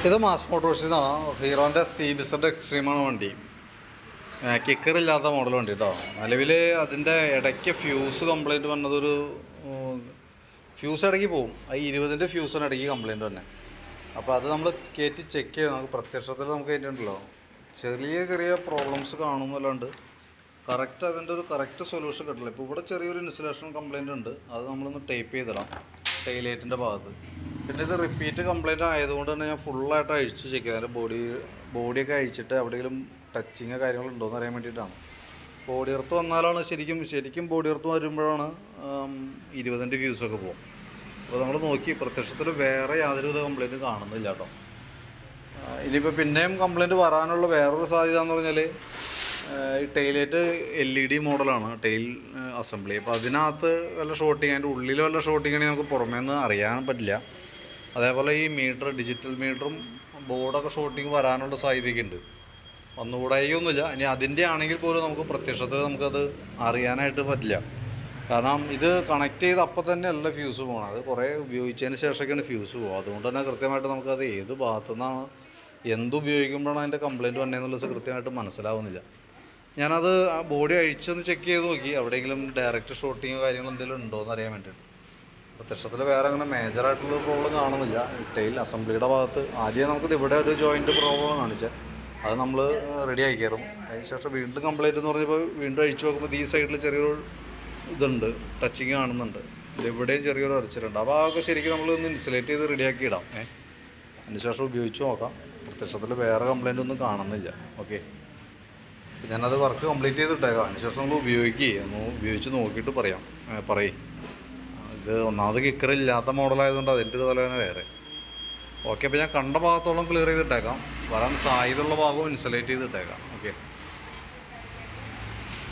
ഇത് മാസ് മോട്ടോഴ്സിൽ നിന്നാണ്. ഹീറോൻ്റെ സി ബിസഡ് എക്സ്ട്രീമാണ് വണ്ടി. കിക്കറില്ലാത്ത മോഡൽ വണ്ടി കേട്ടോ. നിലവിൽ അതിൻ്റെ ഇടയ്ക്ക് ഫ്യൂസ് കംപ്ലൈൻറ്റ് വന്നതൊരു ഫ്യൂസ് ഇടയ്ക്ക് പോകും. ആ 20ൻ്റെ ഫ്യൂസിന് ഇടയ്ക്ക് കംപ്ലൈൻറ്റ് തന്നെ. അപ്പോൾ അത് നമ്മൾ കയറ്റി ചെക്ക് ചെയ്യും. നമുക്ക് പ്രത്യക്ഷത്തിൽ നമുക്ക് കയറ്റിട്ടുണ്ടല്ലോ ചെറിയ ചെറിയ പ്രോബ്ലംസ് കാണുന്നല്ലാണ്ട് കറക്റ്റ് അതിൻ്റെ ഒരു കറക്റ്റ് സൊല്യൂഷൻ കിട്ടില്ല. ഇപ്പോൾ ഇവിടെ ചെറിയൊരു ഇൻസുലേഷൻ കംപ്ലൈൻറ്റ് ഉണ്ട്. അത് നമ്മളൊന്ന് ടേപ്പ് ചെയ്തിടാം ടൈലൈറ്റിൻ്റെ ഭാഗത്ത്. പിന്നെ ഇത് റിപ്പീറ്റ് കംപ്ലൈൻറ്റ് ആയതുകൊണ്ട് തന്നെ ഞാൻ ഫുള്ളായിട്ട് അഴിച്ച് ചെക്ക് ചെയ്ത് അതിൻ്റെ ബോഡിയൊക്കെ അഴിച്ചിട്ട് എവിടെയെങ്കിലും ടച്ചിങ്ങോ കാര്യങ്ങളുണ്ടോ എന്ന് അറിയാൻ വേണ്ടിയിട്ടാണ്. ബോഡി എർത്ത് വന്നാലാണ് ശരിക്കും ബോഡി എർത്ത് വരുമ്പോഴാണ് 20ൻ്റെ ഫ്യൂസൊക്കെ പോകും. അപ്പോൾ നമ്മൾ നോക്കി പ്രത്യക്ഷത്തിൽ വേറെ യാതൊരുവിധ കംപ്ലൈൻറ്റ് കാണുന്നില്ല കേട്ടോ. ഇനിയിപ്പോൾ പിന്നെയും കംപ്ലൈൻറ്റ് വരാനുള്ള വേറൊരു സാധ്യത എന്ന് പറഞ്ഞാൽ ഈ ടൈലൈറ്റ് LED മോഡലാണ് ടെയിൽ അസംബ്ലി. അപ്പോൾ അതിനകത്ത് വല്ല ഷോട്ടിങ് അതിൻ്റെ ഉള്ളിൽ വല്ല ഷോട്ടിങ് ആണെങ്കിൽ നമുക്ക് പുറമേ നിന്ന് അറിയാൻ പറ്റില്ല. അതേപോലെ ഈ ഡിജിറ്റൽ മീറ്ററും ബോർഡൊക്കെ ഷോട്ടിങ് വരാനുള്ള സാധ്യതയൊക്കെ ഉണ്ട്. ഒന്നുകൂടായൊന്നുമില്ല. ഇനി അതിൻ്റെ ആണെങ്കിൽ പോലും നമുക്ക് പ്രത്യക്ഷത്തിൽ നമുക്കത് അറിയാനായിട്ട് പറ്റില്ല. കാരണം ഇത് കണക്ട് ചെയ്ത് അപ്പം തന്നെ അല്ല ഫ്യൂസ് പോകണം. അത് കുറേ ഉപയോഗിച്ചതിന് ശേഷമൊക്കെയാണ് ഫ്യൂസ് പോകുക. അതുകൊണ്ട് തന്നെ കൃത്യമായിട്ട് നമുക്കത് ഏത് ഭാഗത്തു നിന്നാണ് എന്തുപയോഗിക്കുമ്പോഴാണ് അതിൻ്റെ കംപ്ലയിൻറ്റ് വന്നതെന്നുള്ളത് കൃത്യമായിട്ട് മനസ്സിലാവുന്നില്ല. ഞാനത് ബോഡി അഴിച്ചൊന്ന് ചെക്ക് ചെയ്ത് നോക്കി എവിടെയെങ്കിലും ഡയറക്റ്റ് ഷോട്ടിങ്ങോ കാര്യങ്ങളോ എന്തെങ്കിലും ഉണ്ടോ എന്ന് അറിയാൻ വേണ്ടിയിട്ട്. പ്രത്യക്ഷത്തിൽ വേറെ അങ്ങനെ മേജറായിട്ടുള്ള പ്രോബ്ലം കാണുന്നില്ല. ടെയിൽ അസംബ്ലിയുടെ ഭാഗത്ത് ആദ്യം നമുക്കിത് ഇവിടെ ഒരു ജോയിൻറ്റ് പ്രോബ്ലം കാണിച്ചാൽ അത് നമ്മൾ റെഡി ആക്കിയായിരുന്നു. അതിനുശേഷം വീണ്ടും കംപ്ലൈൻറ്റ് എന്ന് പറഞ്ഞപ്പോൾ വീണ്ടും അഴിച്ചു നോക്കുമ്പോൾ ഈ സൈഡിൽ ചെറിയൊരു ഇതുണ്ട്, ടച്ചിങ് കാണുന്നുണ്ട്. ഇവിടെയും ചെറിയൊരു അടച്ചിട്ടുണ്ട്. അപ്പോൾ അതൊക്കെ ശരിക്കും നമ്മളൊന്ന് ഇൻസുലേറ്റ് ചെയ്ത് റെഡിയാക്കി ഇടാം. അതിനുശേഷം ഉപയോഗിച്ച് നോക്കാം. പ്രത്യക്ഷത്തിൽ വേറെ കംപ്ലൈൻ്റ് ഒന്നും കാണുന്നില്ല. ഓക്കെ, ഞാനത് വർക്ക് കംപ്ലീറ്റ് ചെയ്തിട്ടേക്കാം. അതിനുശേഷം നമ്മൾ ഉപയോഗിച്ച് നോക്കിയിട്ട് പറയും. ഇത് ഒന്നാമത് കിക്കറില്ലാത്ത മോഡലായതുകൊണ്ട് അതിൻ്റെ ഒരു തലവേദന വേറെ. ഓക്കെ, അപ്പോൾ ഞാൻ കണ്ട ഭാഗത്തോളം ക്ലിയർ ചെയ്തിട്ടേക്കാം. വരാൻ സാധ്യതയുള്ള ഭാഗവും ഇൻസുലേറ്റ് ചെയ്തിട്ടേക്കാം. ഓക്കെ.